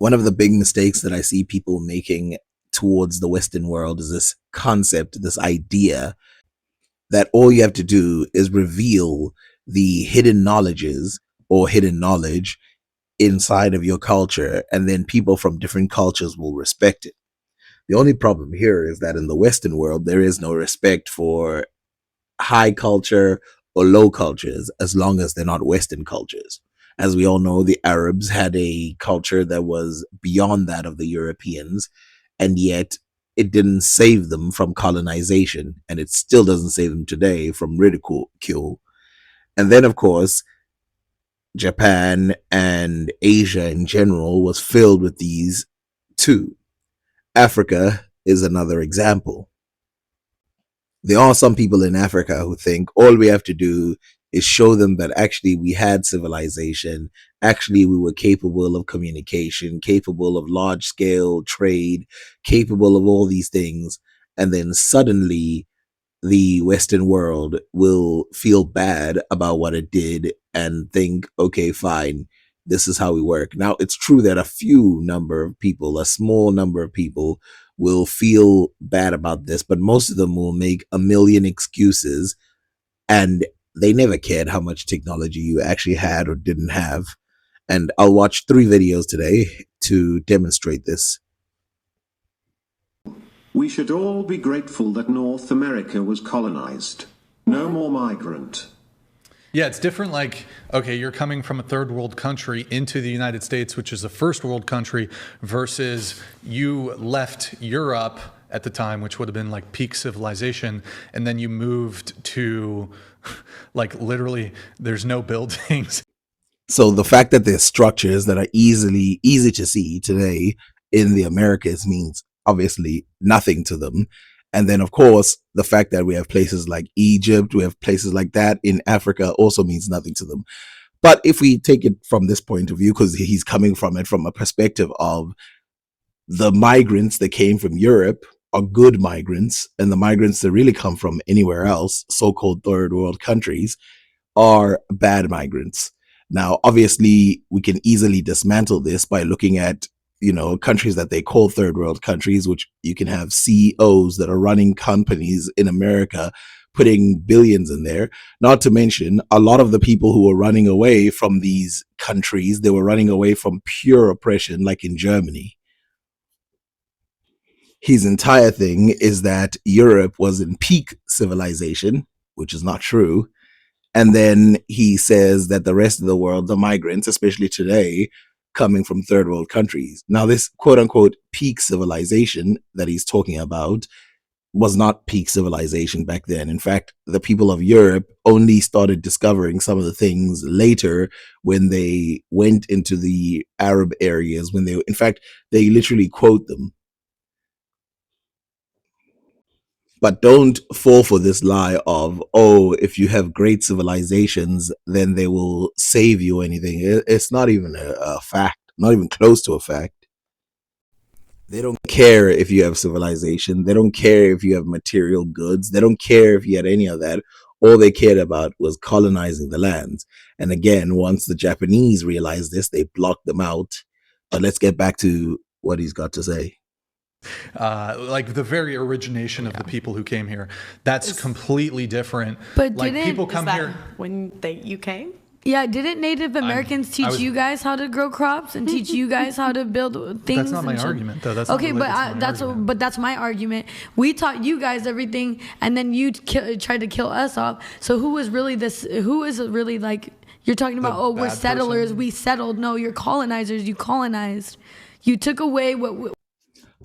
one of the big mistakes that I see people making towards the Western world is this concept, this idea that all you have to do is reveal the hidden knowledges or hidden knowledge inside of your culture, and then people from different cultures will respect it. The only problem here is that in the Western world, there is no respect for high culture or low cultures as long as they're not Western cultures. As we all know, the Arabs had a culture that was beyond that of the Europeans, and yet it didn't save them from colonization, and it still doesn't save them today from ridicule. And then, of course, Japan and Asia in general was filled with these too. Africa is another example. There are some people in Africa who think all we have to do is show them that actually we had civilization, actually we were capable of communication, capable of large scale trade, capable of all these things. And then suddenly the Western world will feel bad about what it did and think, okay, fine, this is how we work. Now, it's true that a few number of people, a small number of people, will feel bad about this, but most of them will make a million excuses, and they never cared how much technology you actually had or didn't have. And I'll watch 3 videos today to demonstrate this. We should all be grateful that North America was colonized. No more migrant. Yeah, it's different. Like, okay, you're coming from a third world country into the United States, which is a first world country, versus you left Europe at the time, which would have been like peak civilization, and then you moved to like literally there's no buildings. So the fact that there's structures that are easy to see today in the Americas means obviously nothing to them. And then, of course, the fact that we have places like Egypt, we have places like that in Africa also means nothing to them. But if we take it from this point of view, because he's coming from it from a perspective of the migrants that came from Europe are good migrants, and the migrants that really come from anywhere else, so-called third world countries, are bad migrants. Now, obviously, we can easily dismantle this by looking at countries that they call third world countries, which you can have CEOs that are running companies in America putting billions in there. Not to mention a lot of the people who were running away from these countries, they were running away from pure oppression, like in Germany. His entire thing is that Europe was in peak civilization, which is not true. And then he says that the rest of the world, the migrants, especially today, coming from third world countries. Now, this quote unquote peak civilization that he's talking about was not peak civilization back then. In fact, the people of Europe only started discovering some of the things later when they went into the Arab areas, when in fact, they literally quote them. But don't fall for this lie of, oh, if you have great civilizations, then they will save you or anything. It's not even a fact, not even close to a fact. They don't care if you have civilization. They don't care if you have material goods. They don't care if you had any of that. All they cared about was colonizing the lands. And again, once the Japanese realized this, they blocked them out. But let's get back to what he's got to say. Like the very origination of the people who came here, that's completely different. But like people come here when you came. Yeah, didn't Native Americans teach you guys how to grow crops and teach you guys how to build things? That's not my argument, though. That's okay, but that's my argument. We taught you guys everything, and then you tried to kill us off. So who was really this? Who is really like you're talking about? Oh, we're settlers. Person? We settled. No, you're colonizers. You colonized. You took away what.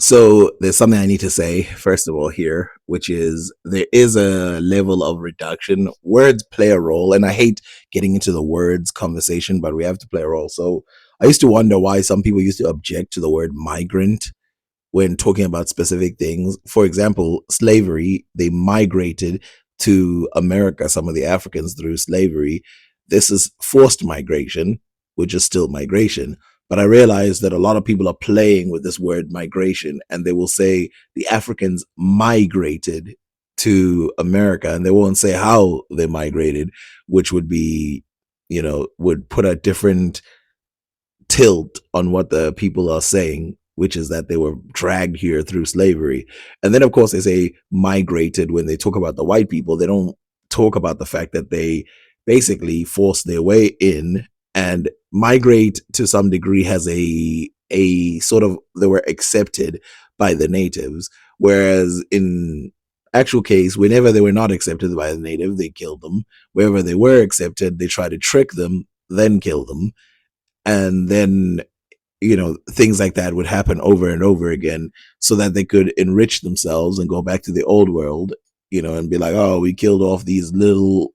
So there's something I need to say, first of all, here, which is there is a level of reduction. Words play a role, and I hate getting into the words conversation, but we have to play a role. So I used to wonder why some people used to object to the word migrant when talking about specific things. For example, slavery, they migrated to America, some of the Africans through slavery. This is forced migration, which is still migration. But I realize that a lot of people are playing with this word migration, and they will say the Africans migrated to America, and they won't say how they migrated, which would be, would put a different tilt on what the people are saying, which is that they were dragged here through slavery. And then, of course, they say migrated. When they talk about the white people, they don't talk about the fact that they basically forced their way in. And migrate to some degree has a sort of, they were accepted by the natives, whereas in actual case, whenever they were not accepted by the native, they killed them. Wherever they were accepted, they tried to trick them, then kill them. And then, things like that would happen over and over again so that they could enrich themselves and go back to the old world, and be like, oh, we killed off these little,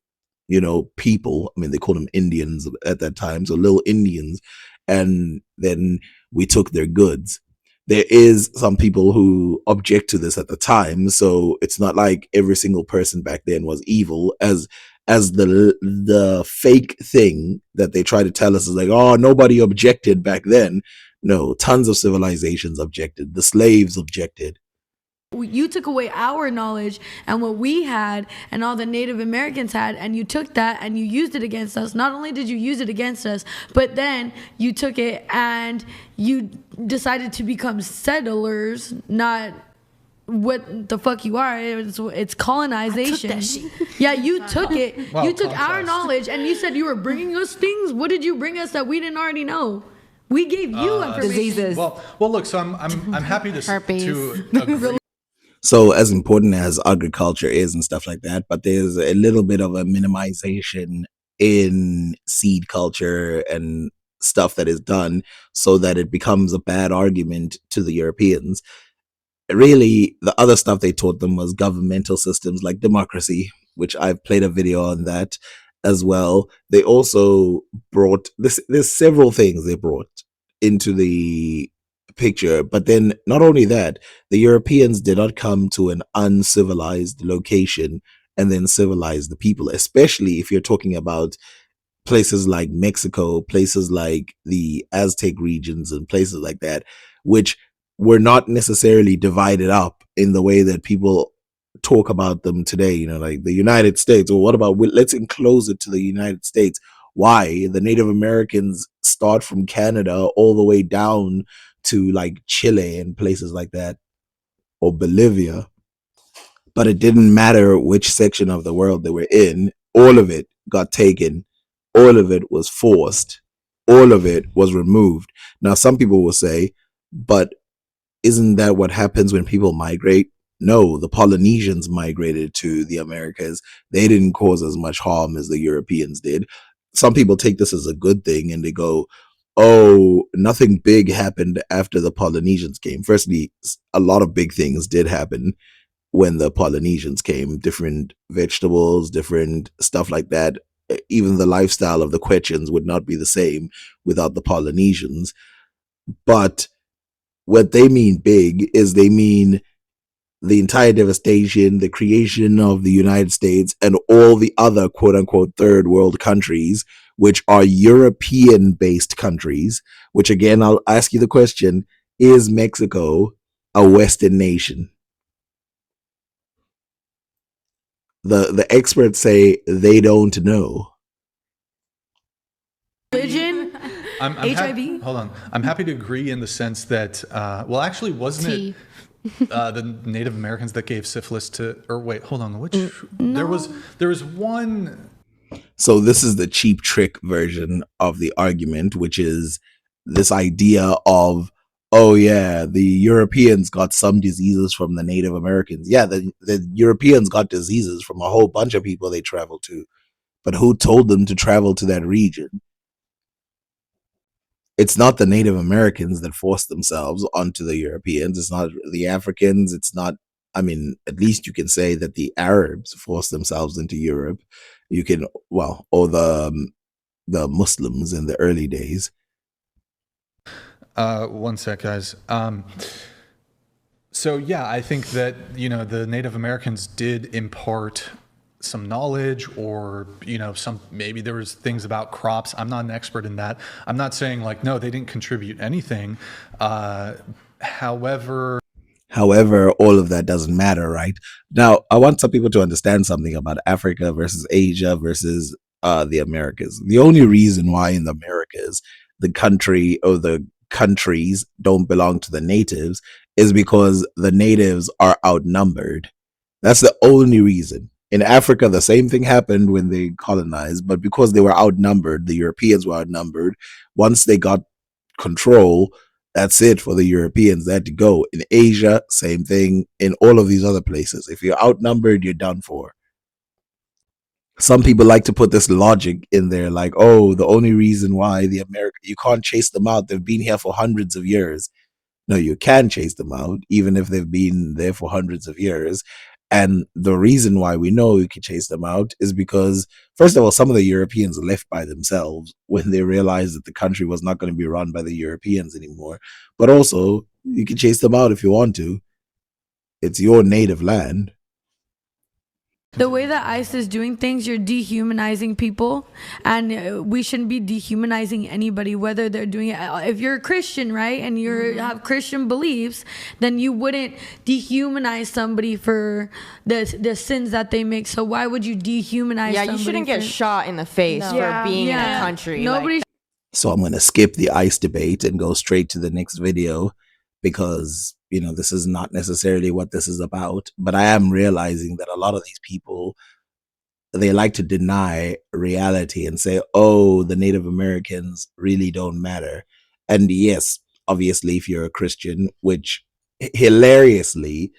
people. I mean, they called them Indians at that time. So little Indians. And then we took their goods. There is some people who object to this at the time. So it's not like every single person back then was evil, as the fake thing that they try to tell us is like, oh, nobody objected back then. No, tons of civilizations objected. The slaves objected. You took away our knowledge and what we had and all the Native Americans had, and you took that and you used it against us. Not only did you use it against us, but then you took it and you decided to become settlers, not what the fuck you are. It's colonization. Yeah, you took it. Well, you took our contrast. knowledge and you said you were bringing us things. What did you bring us that we didn't already know? We gave you information. Diseases. Well, look. So I'm happy to Herpes. to agree. So as important as agriculture is and stuff like that, but there's a little bit of a minimization in seed culture and stuff that is done so that it becomes a bad argument to the Europeans. Really, the other stuff they taught them was governmental systems like democracy, which I've played a video on that as well. They also brought this. There's several things they brought into the picture, but then not only that, the Europeans did not come to an uncivilized location and then civilize the people, especially if you're talking about places like Mexico, places like the Aztec regions and places like that, which were not necessarily divided up in the way that people talk about them today, like the United States. Or what about, let's enclose it to the United States? Why? The Native Americans start from Canada all the way down to like Chile and places like that, or Bolivia. But it didn't matter which section of the world they were in. All of it got taken. All of it was forced. All of it was removed. Now, some people will say, but isn't that what happens when people migrate? No, the Polynesians migrated to the Americas. They didn't cause as much harm as the Europeans did. Some people take this as a good thing and they go, oh, nothing big happened after the Polynesians came. Firstly, a lot of big things did happen when the Polynesians came. Different vegetables, different stuff like that. Even the lifestyle of the Quechans would not be the same without the Polynesians. But what they mean big is they mean the entire devastation, the creation of the United States and all the other quote unquote third world countries, which are European based countries, which again, I'll ask you the question, is Mexico a Western nation? The experts say they don't know. Religion, I'm HIV? Hold on. I'm happy to agree in the sense that, well, actually, wasn't it the Native Americans that gave syphilis to, or wait, hold on, which, there was one. So this is the cheap trick version of the argument, which is this idea of, oh yeah, the Europeans got some diseases from the Native Americans. Yeah, the Europeans got diseases from a whole bunch of people they traveled to. But who told them to travel to that region? It's not the Native Americans that forced themselves onto the Europeans. It's not the Africans. It's not, I mean, at least you can say that the Arabs forced themselves into Europe. You can, well, or the Muslims in the early days. One sec, guys. So yeah, I think that, the Native Americans did impart some knowledge, or maybe there was things about crops. I'm not an expert in that. I'm not saying like, no, they didn't contribute anything. However, all of that doesn't matter, right? Now, I want some people to understand something about Africa versus Asia versus the Americas. The only reason why in the Americas the country or the countries don't belong to the natives is because the natives are outnumbered. That's the only reason. In Africa, the same thing happened when they colonized, but because they were outnumbered, the Europeans were outnumbered. Once they got control, that's it for the Europeans. They had to go. In Asia, same thing. In all of these other places, if you're outnumbered, you're done for. Some people like to put this logic in there, like, oh, the only reason why you can't chase them out, they've been here for hundreds of years. No, you can chase them out, even if they've been there for hundreds of years. And the reason why we know you can chase them out is because, first of all, some of the Europeans left by themselves when they realized that the country was not going to be run by the Europeans anymore. But also, you can chase them out if you want to. It's your native land. The way that ICE is doing things, you're dehumanizing people, and we shouldn't be dehumanizing anybody, whether they're doing it. If you're a Christian, right, and you have Christian beliefs, then you wouldn't dehumanize somebody for the sins that they make. So why would you dehumanize somebody? You shouldn't get shot in the face for being in a country. Nobody. So I'm going to skip the ICE debate and go straight to the next video, because this is not necessarily what this is about. But I am realizing that a lot of these people, they like to deny reality and say, oh, the Native Americans really don't matter. And yes, obviously, if you're a Christian, which hilariously,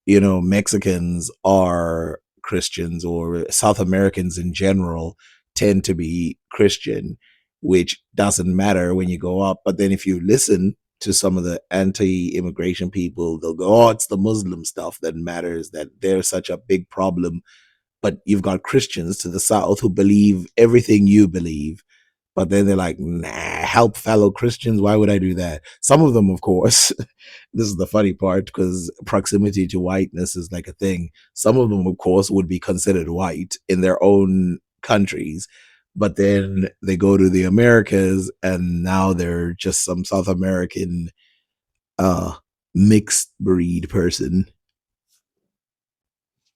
Mexicans are Christians, or South Americans in general tend to be Christian, which doesn't matter when you go up. But then if you listen to some of the anti-immigration people, they'll go, oh, it's the Muslim stuff that matters, that they're such a big problem. But you've got Christians to the south who believe everything you believe. But then they're like, nah, help fellow Christians. Why would I do that? Some of them, of course, this is the funny part, because proximity to whiteness is like a thing. Some of them, of course, would be considered white in their own countries. But then they go to the Americas and now they're just some South American mixed breed person.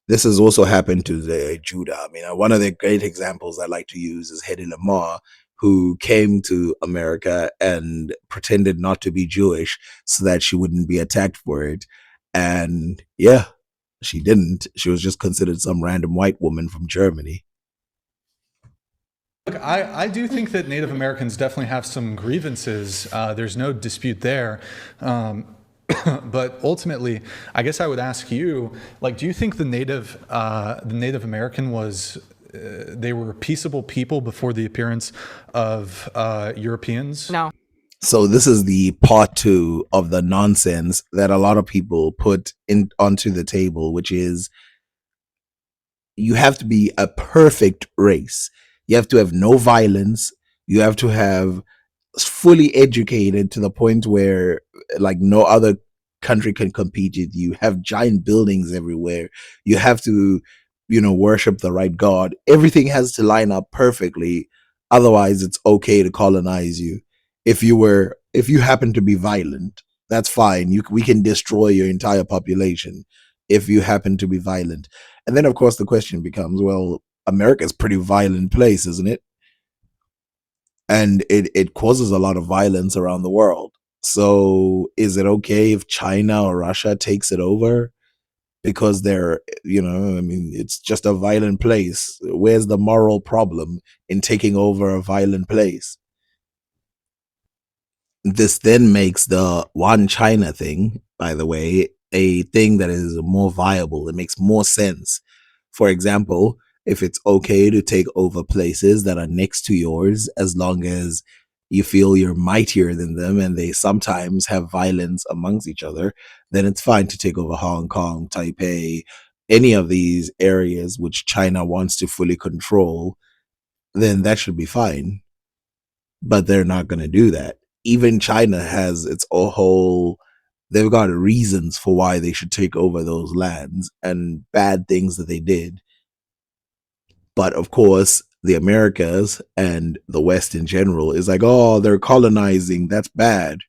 This has also happened to the Judah. I mean, one of the great examples I like to use is Hedy Lamarr, who came to America and pretended not to be Jewish so that she wouldn't be attacked for it. And yeah, she didn't. She was just considered some random white woman from Germany. Look, I do think that Native Americans definitely have some grievances. There's no dispute there. But ultimately, I guess I would ask you, do you think the Native American was, they were peaceable people before the appearance of Europeans? No. So this is the part 2 of the nonsense that a lot of people put onto the table, which is you have to be a perfect race. You have to have no violence. You have to have fully educated to the point where no other country can compete with you. Have giant buildings everywhere. You have to, worship the right God. Everything has to line up perfectly. Otherwise, it's okay to colonize you. If you happen to be violent, that's fine. We can destroy your entire population if you happen to be violent. And then, of course, the question becomes, well, America's a pretty violent place, isn't it? And it causes a lot of violence around the world. So is it okay if China or Russia takes it over? Because they're, it's just a violent place. Where's the moral problem in taking over a violent place? This then makes the one China thing, by the way, a thing that is more viable. It makes more sense. For example, if it's okay to take over places that are next to yours, as long as you feel you're mightier than them and they sometimes have violence amongst each other, then it's fine to take over Hong Kong, Taipei, any of these areas which China wants to fully control, then that should be fine. But they're not going to do that. Even China has its whole, they've got reasons for why they should take over those lands and bad things that they did. But of course, the Americas and the West in general is like, oh, they're colonizing. That's bad.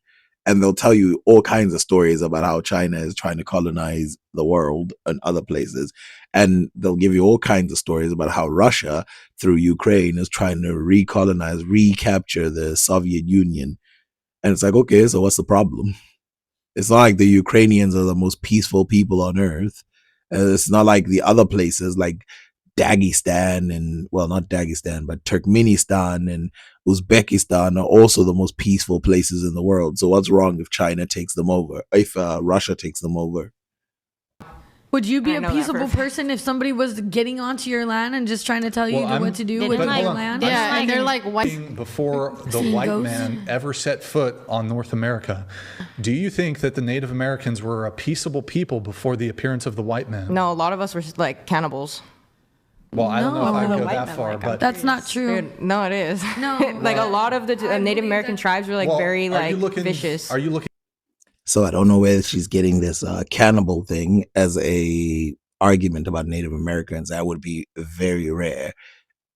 and they'll tell you all kinds of stories about how China is trying to colonize the world and other places. And they'll give you all kinds of stories about how Russia, through Ukraine, is trying to recolonize, recapture the Soviet Union. And it's like, okay, so what's the problem? It's not like the Ukrainians are the most peaceful people on earth. It's not like the other places like Dagestan and, well, not Dagestan, but Turkmenistan and Uzbekistan are also the most peaceful places in the world. So what's wrong if China takes them over, if Russia takes them over? Would you be a peaceable person if somebody was getting onto your land and just trying to tell you what to do with your land? Yeah, and they're like, what? Before the white man ever set foot on North America, do you think that the Native Americans were a peaceable people before the appearance of the white man? No, a lot of us were like cannibals. Well, I don't know if I go that far, but that's not true. Dude, no, it is. No, like a lot of the Native American tribes were like very like vicious. Are you looking? So I don't know where she's getting this cannibal thing as a argument about Native Americans. That would be very rare.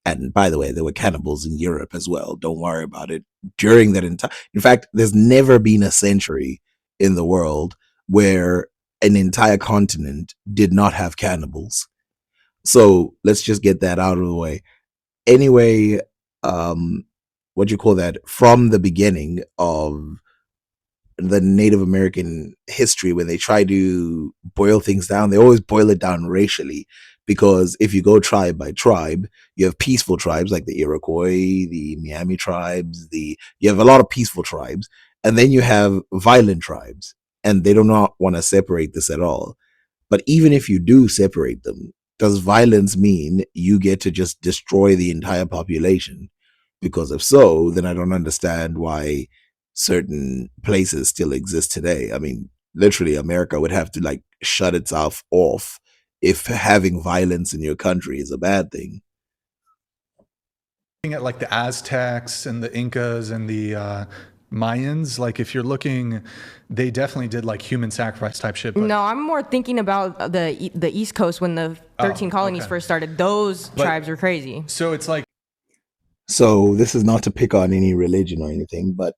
And by the way, there were cannibals in Europe as well. Don't worry about it. During that entire, in fact, there's never been a century in the world where an entire continent did not have cannibals. So let's just get that out of the way. Anyway, what you call that? From the beginning of the Native American history, when they try to boil things down, they always boil it down racially, because if you go tribe by tribe, you have peaceful tribes like the Iroquois, the Miami tribes, you have a lot of peaceful tribes, and then you have violent tribes, and they do not want to separate this at all. But even if you do separate them, does violence mean you get to just destroy the entire population? Because if so, then I don't understand why certain places still exist today. I mean, literally, America would have to like shut itself off if having violence in your country is a bad thing. Looking at like the Aztecs and the Incas and the Mayans, like if you're looking, they definitely did like human sacrifice type shit. No, I'm more thinking about the East Coast when the 13 colonies first started. Those tribes were crazy. So it's like, so this is not to pick on any religion or anything, but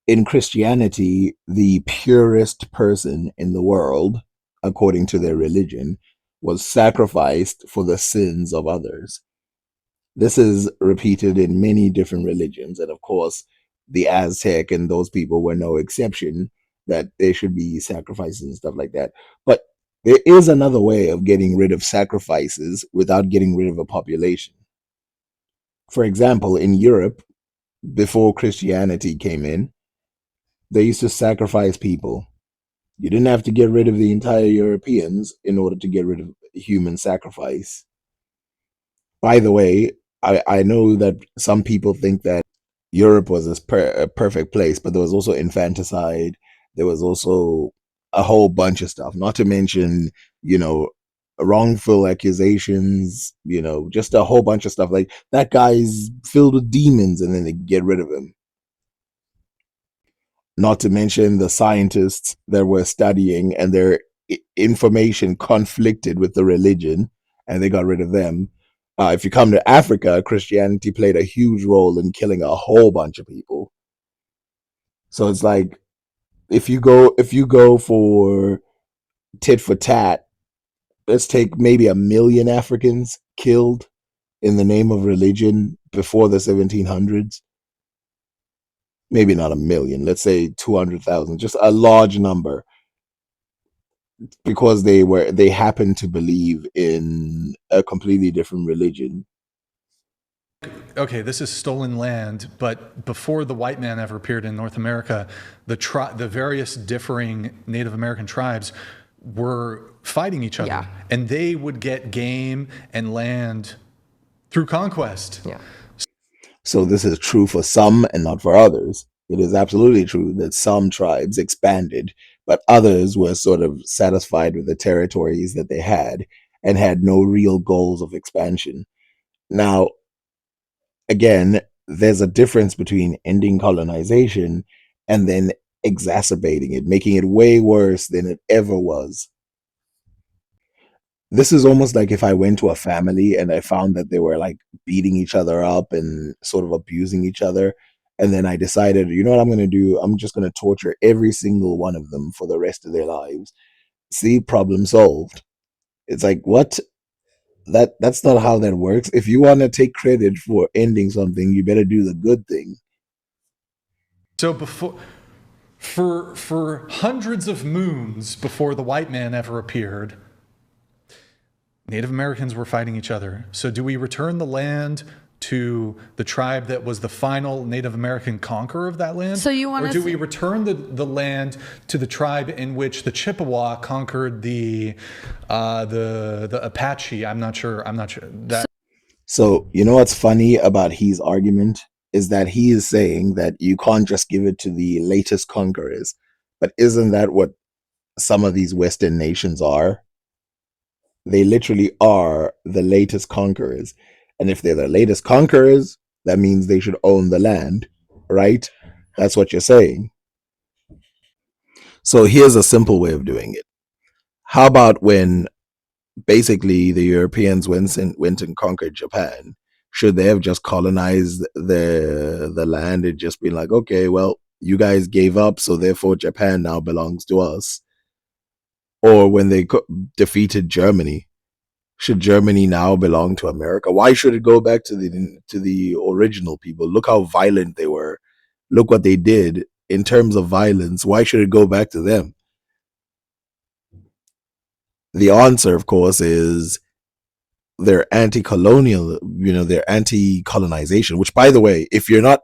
in Christianity, the purest person in the world, according to their religion, was sacrificed for the sins of others. This is repeated in many different religions, and of course, the Aztec and those people were no exception, that there should be sacrifices and stuff like that. But there is another way of getting rid of sacrifices without getting rid of a population. For example, in Europe, before Christianity came in, they used to sacrifice people. You didn't have to get rid of the entire Europeans in order to get rid of human sacrifice. By the way, I know that some people think that Europe was a perfect place, but there was also infanticide. There was also a whole bunch of stuff, not to mention, wrongful accusations, just a whole bunch of stuff. Like, that guy's filled with demons, and then they get rid of him. Not to mention the scientists that were studying and their information conflicted with the religion, and they got rid of them. If you come to Africa, Christianity played a huge role in killing a whole bunch of people. So it's like, if you go for tit for tat, let's take maybe 1 million Africans killed in the name of religion before the 1700s. Maybe not 1 million, let's say 200,000, just a large number, because they happened to believe in a completely different religion. Okay, this is stolen land, but before the white man ever appeared in North America, the various differing Native American tribes were fighting each other, and they would get game and land through conquest. Yeah. So this is true for some and not for others. It is absolutely true that some tribes expanded, but others were sort of satisfied with the territories that they had and had no real goals of expansion. Now, again, there's a difference between ending colonization and then exacerbating it, making it way worse than it ever was. This is almost like if I went to a family and I found that they were like beating each other up and sort of abusing each other, And then I decided, you know what I'm going to do? I'm just going to torture every single one of them for the rest of their lives. See, problem solved. It's like, what? That's not how that works. If you want to take credit for ending something, you better do the good thing. So for hundreds of moons before the white man ever appeared, Native Americans were fighting each other. So do we return the land to the tribe that was the final Native American conqueror of that land? So you want or do we return the land to the tribe in which the Chippewa conquered the Apache? I'm not sure. That. So you know what's funny about his argument is that he is saying that you can't just give it to the latest conquerors. But isn't that what some of these Western nations are? They literally are the latest conquerors. And if they're the latest conquerors, that means they should own the land, right? That's what you're saying. So here's a simple way of doing it. How about when basically the Europeans went and conquered Japan? Should they have just colonized the land and just been like, okay, well, you guys gave up, so therefore Japan now belongs to us? Or when they defeated Germany, should Germany now belong to America? Why should it go back to the original people? Look how violent they were. Look what they did in terms of violence. Why should it go back to them? The answer, of course, is they're anti-colonial, they're anti-colonization, which, by the way, if you're not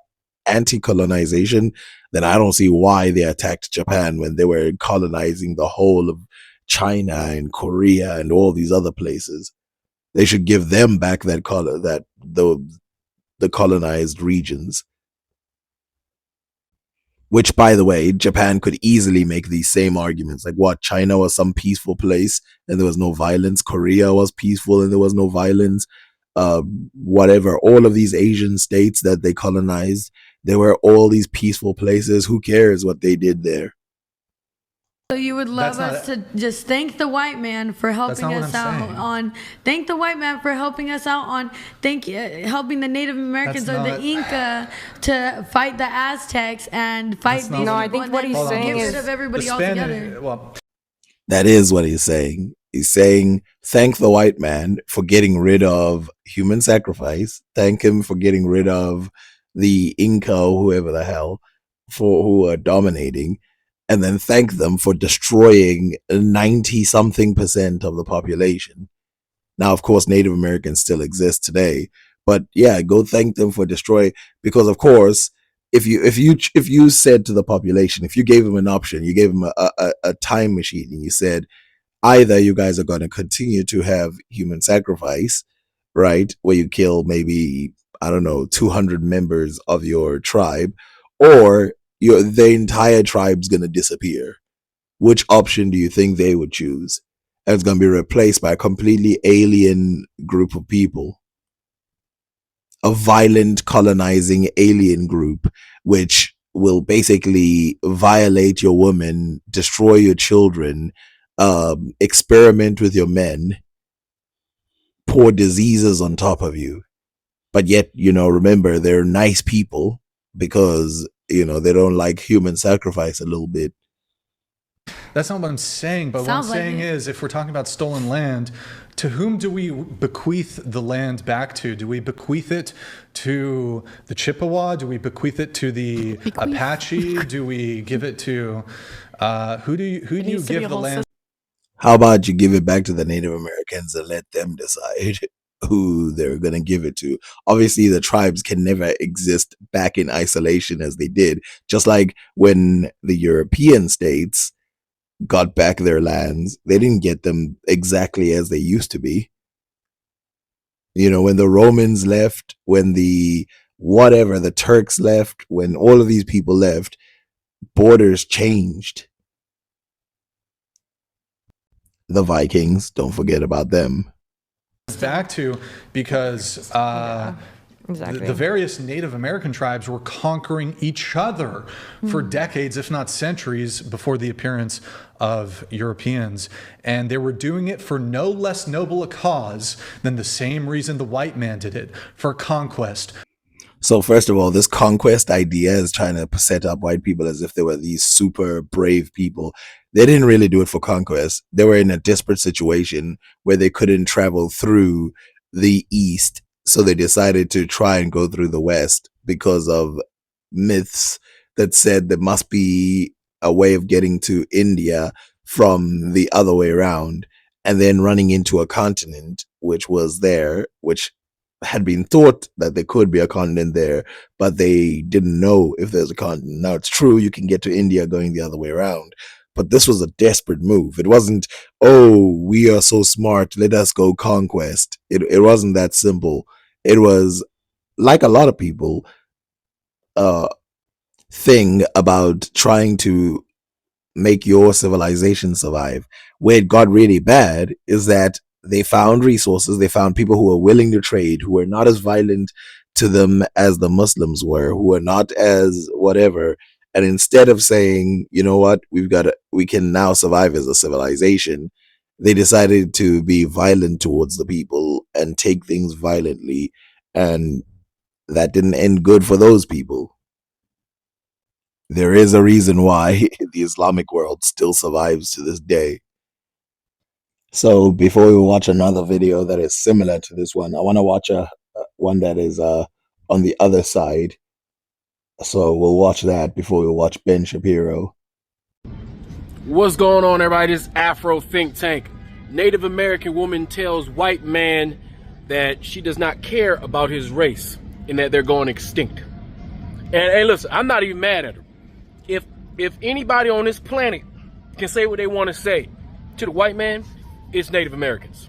anti-colonization, then I don't see why they attacked Japan when they were colonizing the whole of China and Korea and all these other places. They should give them back the colonized regions. Which, by the way, Japan could easily make these same arguments. Like, what? China was some peaceful place and there was no violence. Korea was peaceful and there was no violence. Whatever. All of these Asian states that they colonized, there were all these peaceful places. Who cares what they did there? So you would love us to just thank the white man for helping us out on. Thank the white man for helping us out on. Helping the Native Americans or the Inca to fight the Aztecs and fight these. No, I think what he's saying is get rid of everybody altogether. Well, that is what he's saying. He's saying thank the white man for getting rid of human sacrifice. Thank him for getting rid of the Inca or whoever the hell who are dominating. And then thank them for destroying 90-something% of the population. Now, of course, Native Americans still exist today, but yeah, go thank them for destroying. Because, of course, if you said to the population, if you gave them an option, you gave them a time machine, and you said, either you guys are going to continue to have human sacrifice, right, where you kill maybe, I don't know, 200 members of your tribe, or the entire tribe's going to disappear. Which option do you think they would choose? And it's going to be replaced by a completely alien group of people. A violent, colonizing alien group, which will basically violate your women, destroy your children, experiment with your men, pour diseases on top of you. But yet, remember, they're nice people because they don't like human sacrifice a little bit. That's not what I'm saying, but what I'm saying is, if we're talking about stolen land, to whom do we bequeath the land back to? Do we bequeath it to the Chippewa? Do we bequeath it to the Apache? Do we give it to who do you give the land? How about you give it back to the Native Americans and let them decide who they're going to give it to? Obviously, the tribes can never exist back in isolation as they did. Just like when the European states got back their lands, they didn't get them exactly as they used to be. When the Romans left, when the Turks left, when all of these people left, borders changed. The Vikings, don't forget about them. Back to because Exactly. the various Native American tribes were conquering each other for decades, if not centuries, before the appearance of Europeans. And they were doing it for no less noble a cause than the same reason the white man did it, for conquest. So first of all, this conquest idea is trying to set up white people as if they were these super brave people. They didn't really do it for conquest. They were in a desperate situation where they couldn't travel through the East. So they decided to try and go through the West because of myths that said there must be a way of getting to India from the other way around, and then running into a continent which was there, which had been thought that there could be a continent there, but they didn't know if there's a continent. Now it's true you can get to India going the other way around, but this was a desperate move. It wasn't, oh, we are so smart, let us go conquest. It wasn't that simple. It was, like a lot of people, thing about trying to make your civilization survive. Where it got really bad is that they found resources, they found people who were willing to trade, who were not as violent to them as the Muslims were, who were not as whatever. And instead of saying, you know what, we can now survive as a civilization, they decided to be violent towards the people and take things violently. And that didn't end good for those people. There is a reason why the Islamic world still survives to this day. So before we watch another video that is similar to this one, I want to watch one that is on the other side. So we'll watch that before we watch Ben Shapiro. What's going on, everybody? This Afro Think Tank. Native American woman tells white man that she does not care about his race and that they're going extinct. And hey, listen, I'm not even mad at her. If anybody on this planet can say what they want to say to the white man, it's Native Americans.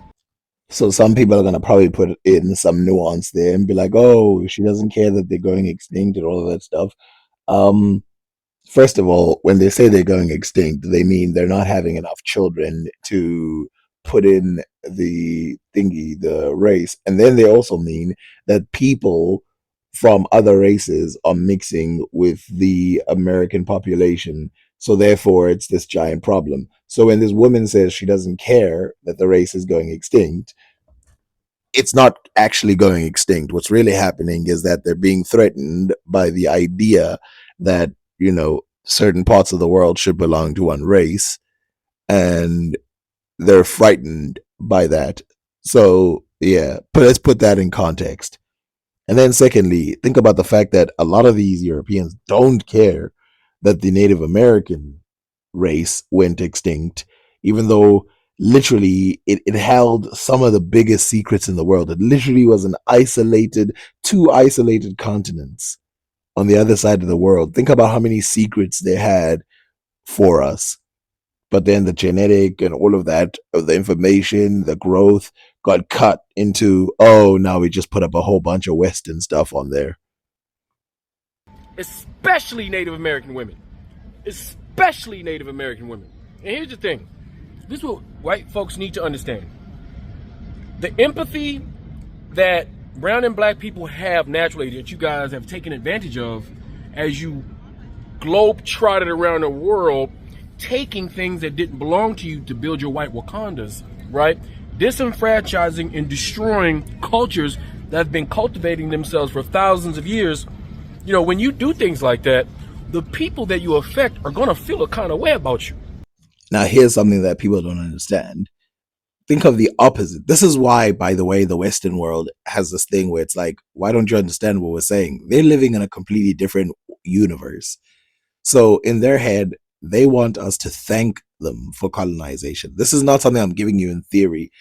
So some people are going to probably put in some nuance there and be like, oh, she doesn't care that they're going extinct and all of that stuff. First of all, when they say they're going extinct, they mean they're not having enough children to put in the race. And then they also mean that people from other races are mixing with the American population. So therefore, it's this giant problem. So when this woman says she doesn't care that the race is going extinct, it's not actually going extinct. What's really happening is that they're being threatened by the idea that, you know, certain parts of the world should belong to one race, and they're frightened by that. So yeah, but let's put that in context. And then secondly, think about the fact that a lot of these Europeans don't care that the Native American race went extinct, even though literally it held some of the biggest secrets in the world. It literally was two isolated continents on the other side of the world. Think about how many secrets they had for us. But then the genetic and all of that, the information, the growth got cut into, oh, now we just put up a whole bunch of Western stuff on there. Especially Native American women. Especially Native American women. And here's the thing. This is what white folks need to understand. The empathy that brown and black people have naturally that you guys have taken advantage of as you globe-trotted around the world, taking things that didn't belong to you to build your white Wakandas, right? Disenfranchising and destroying cultures that have been cultivating themselves for thousands of years. You know, when you do things like that, the people that you affect are going to feel a kind of way about you. Now, here's something that people don't understand. Think of the opposite. This is why, by the way, the Western world has this thing where it's like, why don't you understand what we're saying? They're living in a completely different universe. So in their head, they want us to thank them for colonization. This is not something I'm giving you in theory.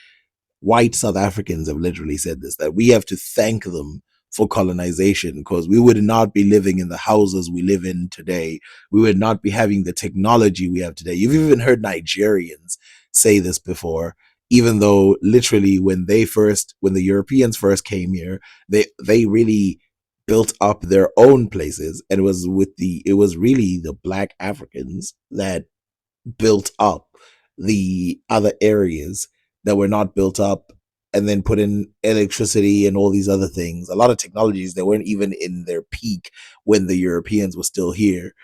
White South Africans have literally said this, that we have to thank them for colonization because we would not be living in the houses we live in today. We would not be having the technology we have today. You've even heard Nigerians say this before, even though literally when the Europeans first came here, they really built up their own places, and it was really the black Africans that built up the other areas that were not built up, and then put in electricity and all these other things, a lot of technologies that weren't even in their peak when the Europeans were still here.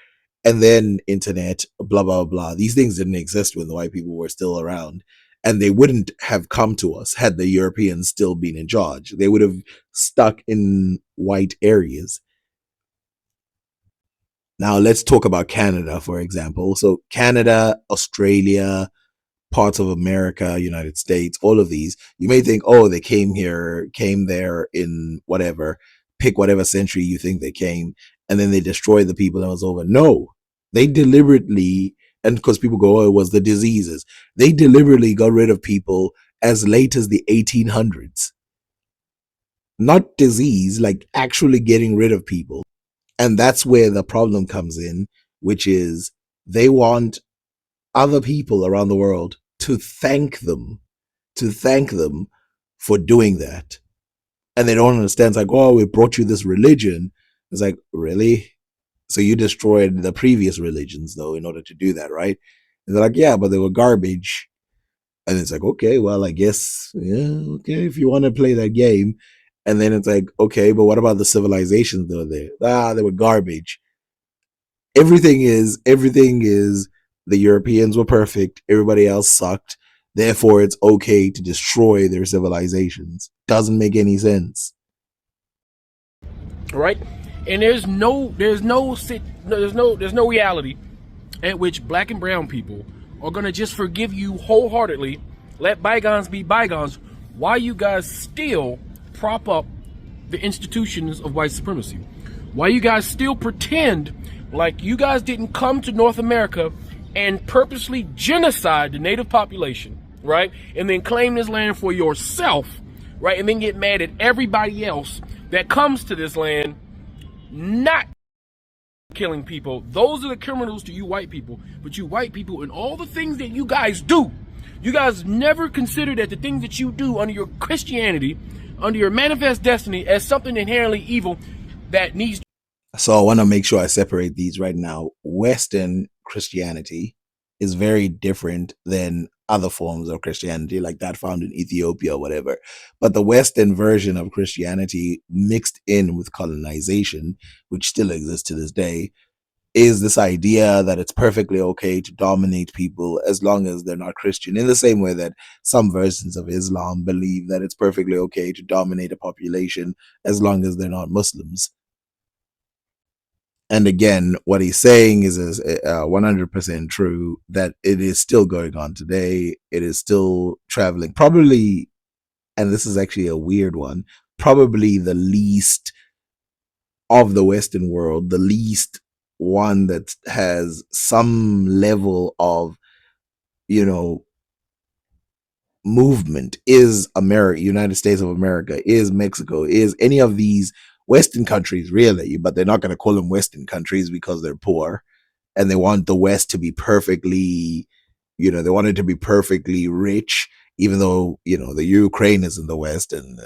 And then internet, blah blah blah, these things didn't exist when the white people were still around. And they wouldn't have come to us had the Europeans still been in charge. They would have stuck in white areas. Now let's talk about Canada, for example. So Canada, Australia, parts of America, United States, all of these, you may think, oh, they came there in whatever, pick whatever century you think they came, and then they destroyed the people and it was over. No, they deliberately, and because people go, oh, it was the diseases. They deliberately got rid of people as late as the 1800s. Not disease, like actually getting rid of people. And that's where the problem comes in, which is they want other people around the world to thank them for doing that. And they don't understand. It's like, oh, we brought you this religion. It's like, really? So you destroyed the previous religions, though, in order to do that, right? And they're like, yeah, but they were garbage. And it's like, okay, well, I guess, yeah, okay, if you want to play that game. And then it's like, okay, but what about the civilizations that were there? They were garbage. Everything is the Europeans were perfect. Everybody else sucked. Therefore, it's okay to destroy their civilizations. Doesn't make any sense. Right? And there's no reality at which black and brown people are gonna just forgive you wholeheartedly, let bygones be bygones, while you guys still prop up the institutions of white supremacy. Why you guys still pretend like you guys didn't come to North America and purposely genocide the native population, right? And then claim this land for yourself, right? And then get mad at everybody else that comes to this land not killing people. Those are the criminals to you white people. But you white people and all the things that you guys do, you guys never consider that the things that you do under your Christianity, under your manifest destiny, as something inherently evil that needs. So I want to make sure I separate these right now. Western Christianity is very different than other forms of Christianity, like that found in Ethiopia or whatever. But the Western version of Christianity mixed in with colonization, which still exists to this day, is this idea that it's perfectly okay to dominate people as long as they're not Christian, in the same way that some versions of Islam believe that it's perfectly okay to dominate a population as long as they're not Muslims. And again, what he's saying is 100% true, that it is still going on today. It is still traveling. Probably, and this is actually a weird one, probably the least of the Western world, the least one that has some level of, movement is America, United States of America, is Mexico, is any of these Western countries, really, but they're not going to call them Western countries because they're poor and they want the West to be perfectly, they want it to be perfectly rich, even though, the Ukraine is in the West and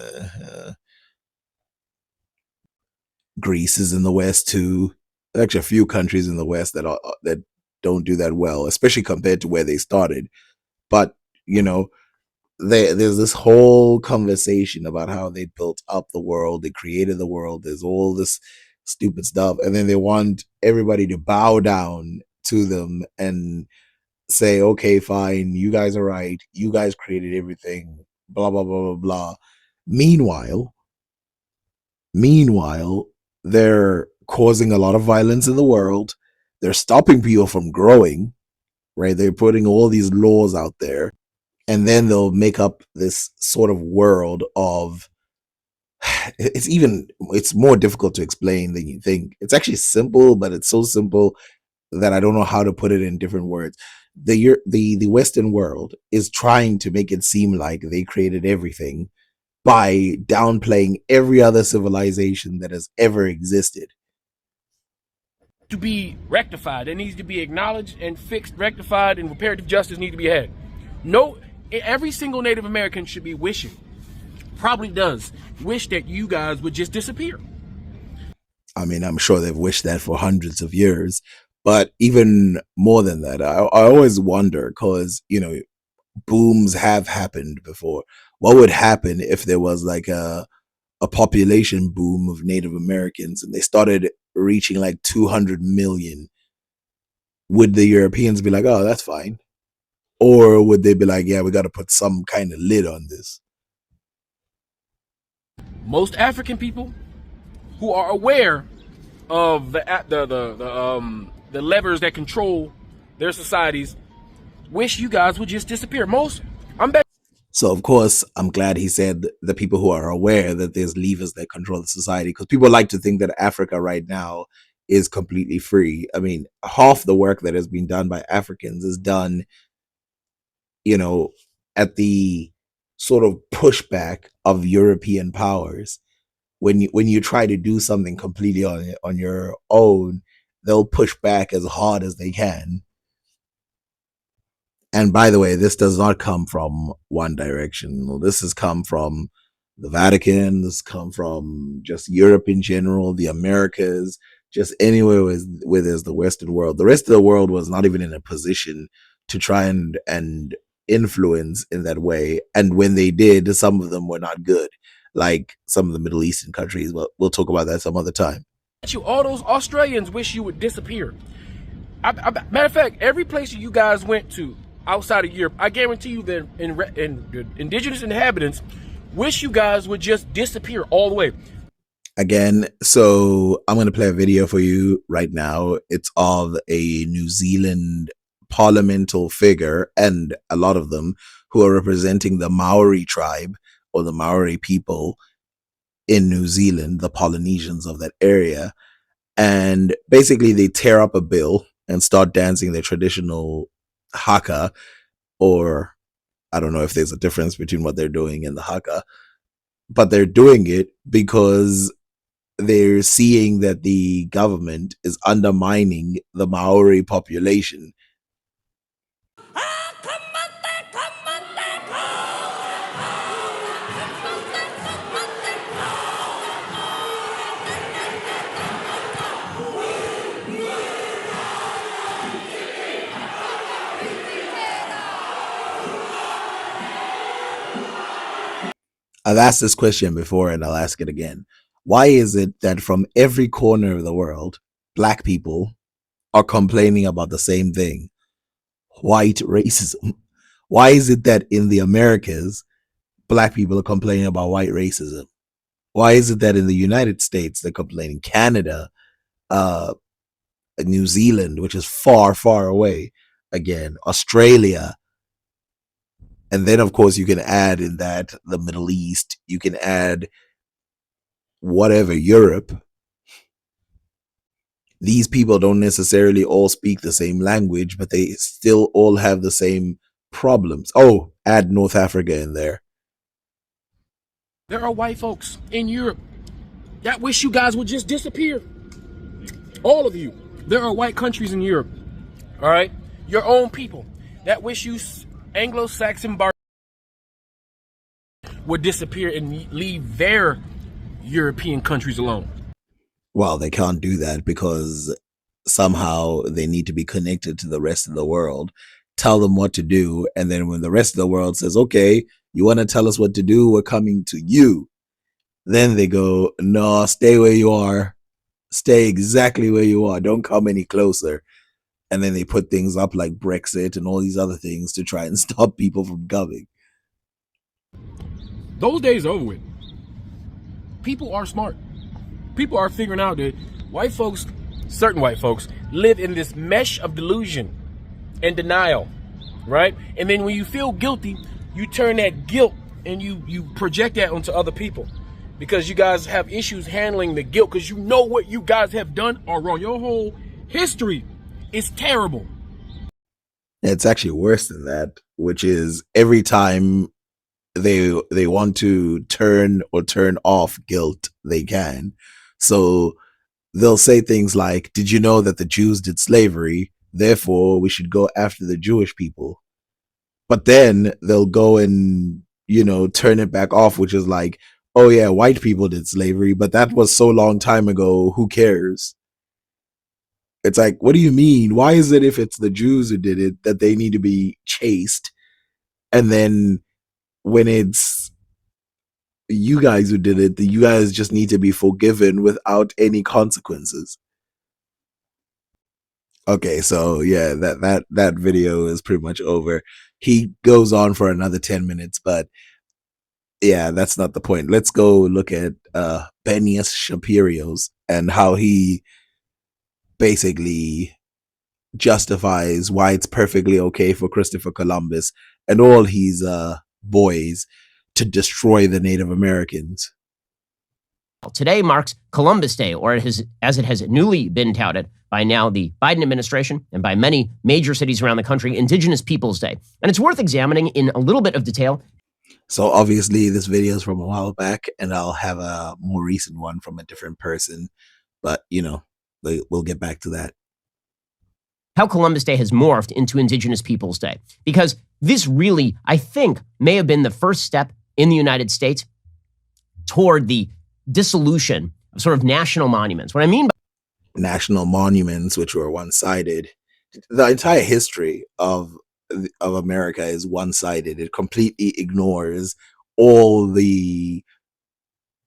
Greece is in the West too. There's actually a few countries in the West that don't do that well, especially compared to where they started. But, there's this whole conversation about how they built up the world, they created the world, there's all this stupid stuff, and then they want everybody to bow down to them and say, okay, fine, you guys are right, you guys created everything, blah blah blah blah blah. Meanwhile, they're causing a lot of violence in the world, they're stopping people from growing, right? They're putting all these laws out there. And then they'll make up this sort of world of, it's more difficult to explain than you think. It's actually simple, but it's so simple that I don't know how to put it in different words. The Western world is trying to make it seem like they created everything by downplaying every other civilization that has ever existed. To be rectified, it needs to be acknowledged and fixed, rectified, and reparative justice needs to be had. Every single Native American should be wishing, probably does, wish that you guys would just disappear. I mean, I'm sure they've wished that for hundreds of years, but even more than that, I always wonder, because, booms have happened before. What would happen if there was like a population boom of Native Americans and they started reaching like 200 million? Would the Europeans be like, oh, that's fine? Or would they be like, yeah, we got to put some kind of lid on this? Most African people who are aware of the levers that control their societies wish you guys would just disappear. So, of course, I'm glad he said the people who are aware that there's levers that control the society, because people like to think that Africa right now is completely free. I mean, half the work that has been done by Africans is done, at the sort of pushback of European powers. When you try to do something completely on your own, they'll push back as hard as they can. And by the way, this does not come from One Direction. This has come from the Vatican. This has come from just Europe in general, the Americas, just anywhere where there's the Western world. The rest of the world was not even in a position to try and influence in that way. And when they did, some of them were not good, like some of the Middle Eastern countries. But we'll talk about that some other time. All those Australians wish you would disappear. Matter of fact, every place you guys went to outside of Europe, I guarantee you that indigenous inhabitants wish you guys would just disappear all the way. Again, so I'm going to play a video for you right now. It's of a New Zealand parliamental figure, and a lot of them who are representing the Maori tribe or the Maori people in New Zealand, the Polynesians of that area. And basically they tear up a bill and start dancing their traditional haka, or I don't know if there's a difference between what they're doing and the haka, but they're doing it because they're seeing that the government is undermining the Maori population. I've asked this question before and I'll ask it again. Why is it that from every corner of the world, black people are complaining about the same thing? White racism. Why is it that in the Americas, black people are complaining about white racism? Why is it that in the United States, they're complaining? Canada, New Zealand, which is far, far away, again, Australia. And then, of course, you can add in that the Middle East, you can add whatever, Europe. These people don't necessarily all speak the same language, but they still all have the same problems. Oh, add North Africa in there. There are white folks in Europe that wish you guys would just disappear. All of you. There are white countries in Europe, all right? Your own people that wish you Anglo-Saxon bar would disappear and leave their European countries alone. Well, they can't do that because somehow they need to be connected to the rest of the world, tell them what to do. And then when the rest of the world says, okay, you want to tell us what to do? We're coming to you. Then they go, no, stay where you are. Stay exactly where you are. Don't come any closer. And then they put things up like Brexit and all these other things to try and stop people from coming. Those days are over with. People are smart. People are figuring out that white folks, certain white folks, live in this mesh of delusion and denial, right? And then when you feel guilty, you turn that guilt and you project that onto other people because you guys have issues handling the guilt because you know what you guys have done are wrong. Your whole history is terrible. It's actually worse than that, which is every time they want to turn or turn off guilt, they can. So they'll say things like, did you know that the Jews did slavery? Therefore, we should go after the Jewish people. But then they'll go and, turn it back off, which is like, oh yeah, white people did slavery, but that was so long time ago. Who cares? It's like, what do you mean? Why is it if it's the Jews who did it that they need to be chased? And then when it's you guys who did it, you guys just need to be forgiven without any consequences. Okay, so yeah, that video is pretty much over. He goes on for another 10 minutes, but yeah, that's not the point. Let's go look at Benius Shapiro's and how he basically justifies why it's perfectly okay for Christopher Columbus and all his boys to destroy the Native Americans. Today marks Columbus Day, or as it has newly been touted by now the Biden administration and by many major cities around the country, Indigenous Peoples Day. And it's worth examining in a little bit of detail. So obviously this video is from a while back, and I'll have a more recent one from a different person, but you know, we'll get back to that. How Columbus Day has morphed into Indigenous Peoples Day. Because this really, I think, may have been the first step in the United States toward the dissolution of sort of national monuments. What I mean by national monuments, which were one-sided, the entire history of America is one-sided. It completely ignores all the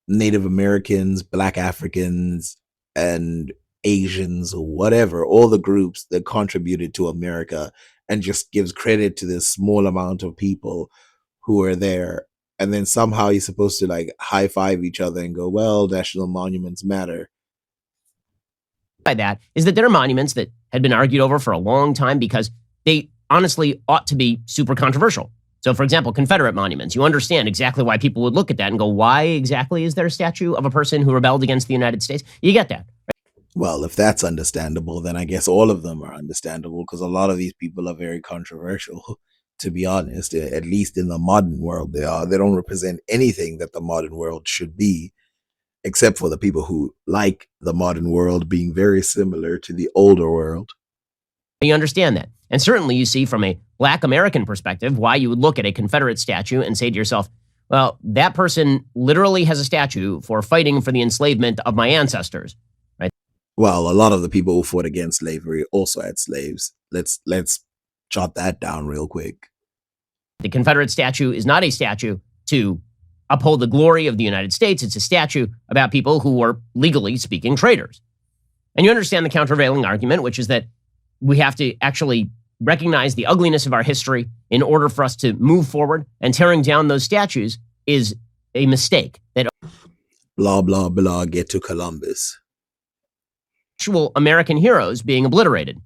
Native Americans, Black Africans, and Asians, or whatever, all the groups that contributed to America, and just gives credit to this small amount of people who are there. And then somehow you're supposed to like high five each other and go, well, national monuments matter. By that is that there are monuments that had been argued over for a long time because they honestly ought to be super controversial. So, for example, Confederate monuments, you understand exactly why people would look at that and go, why exactly is there a statue of a person who rebelled against the United States? You get that. Right? Well, if that's understandable, then I guess all of them are understandable, because a lot of these people are very controversial, to be honest. At least in the modern world, they are. They don't represent anything that the modern world should be, except for the people who like the modern world being very similar to the older world. You understand that. And certainly you see from a Black American perspective why you would look at a Confederate statue and say to yourself, well, that person literally has a statue for fighting for the enslavement of my ancestors, right? Well, a lot of the people who fought against slavery also had slaves. Let's jot that down real quick. The Confederate statue is not a statue to uphold the glory of the United States. It's a statue about people who were, legally speaking, traitors. And you understand the countervailing argument, which is that we have to actually recognize the ugliness of our history in order for us to move forward, and tearing down those statues is a mistake. That blah, blah, blah, get to Columbus. Actual American heroes being obliterated.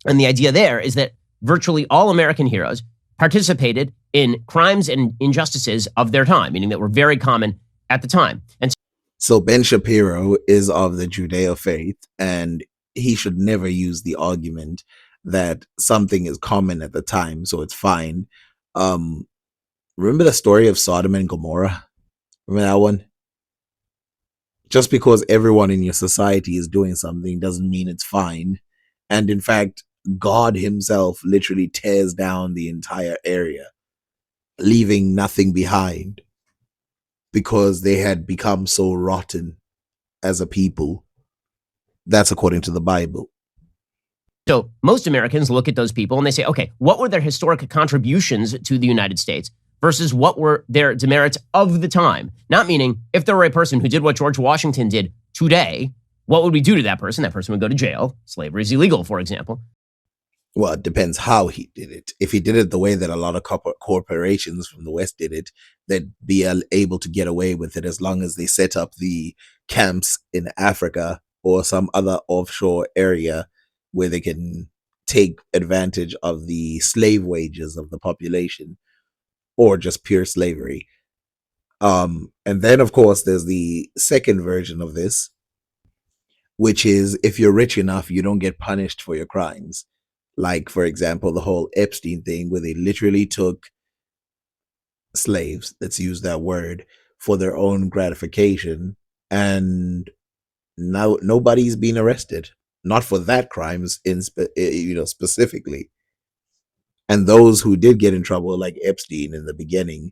And the idea there is that virtually all American heroes participated in crimes and injustices of their time, meaning that were very common at the time. And so Ben Shapiro is of the Judeo faith, and he should never use the argument that something is common at the time, so it's fine. Remember the story of Sodom and Gomorrah? Remember that one? Just because everyone in your society is doing something doesn't mean it's fine. And in fact, God himself literally tears down the entire area, leaving nothing behind, because they had become so rotten as a people. That's according to the Bible. So most Americans look at those people and they say, okay, what were their historic contributions to the United States versus what were their demerits of the time? Not meaning if there were a person who did what George Washington did today, what would we do to that person? That person would go to jail. Slavery is illegal, for example. Well, it depends how he did it. If he did it the way that a lot of corporations from the West did it, they'd be able to get away with it as long as they set up the camps in Africa or some other offshore area where they can take advantage of the slave wages of the population, or just pure slavery. And then, of course, there's the second version of this, which is if you're rich enough, you don't get punished for your crimes. Like, for example, the whole Epstein thing, where they literally took slaves, let's use that word, for their own gratification, and now nobody's being arrested. Not for that crimes specifically. And those who did get in trouble, like Epstein in the beginning,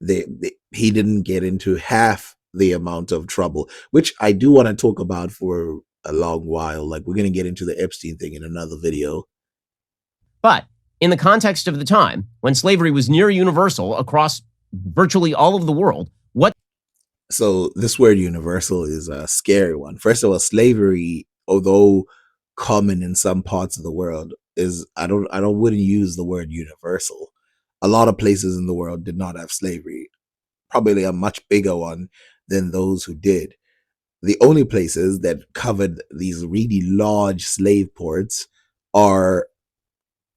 he didn't get into half the amount of trouble, which I do want to talk about for a long while. Like, we're going to get into the Epstein thing in another video. But in the context of the time, when slavery was near universal across virtually all of the world, So this word universal is a scary one. First of all, slavery, although common in some parts of the world is I wouldn't use the word universal. A lot of places in the world did not have slavery, probably a much bigger one than those who did. The only places that covered these really large slave ports are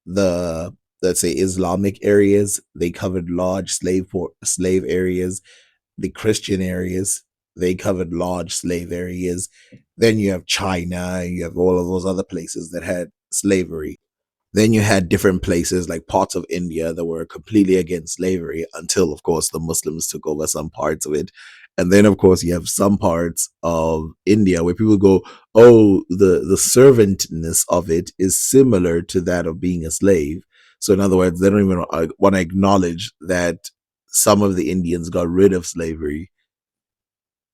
the, let's say, Islamic areas. They covered large slave areas. The Christian areas, they covered large slave areas. Then you have China, you have all of those other places that had slavery. Then you had different places like parts of India that were completely against slavery until, of course, the Muslims took over some parts of it. And then, of course, you have some parts of India where people go, oh, the servantness of it is similar to that of being a slave. So in other words, they don't even want to acknowledge that some of the Indians got rid of slavery.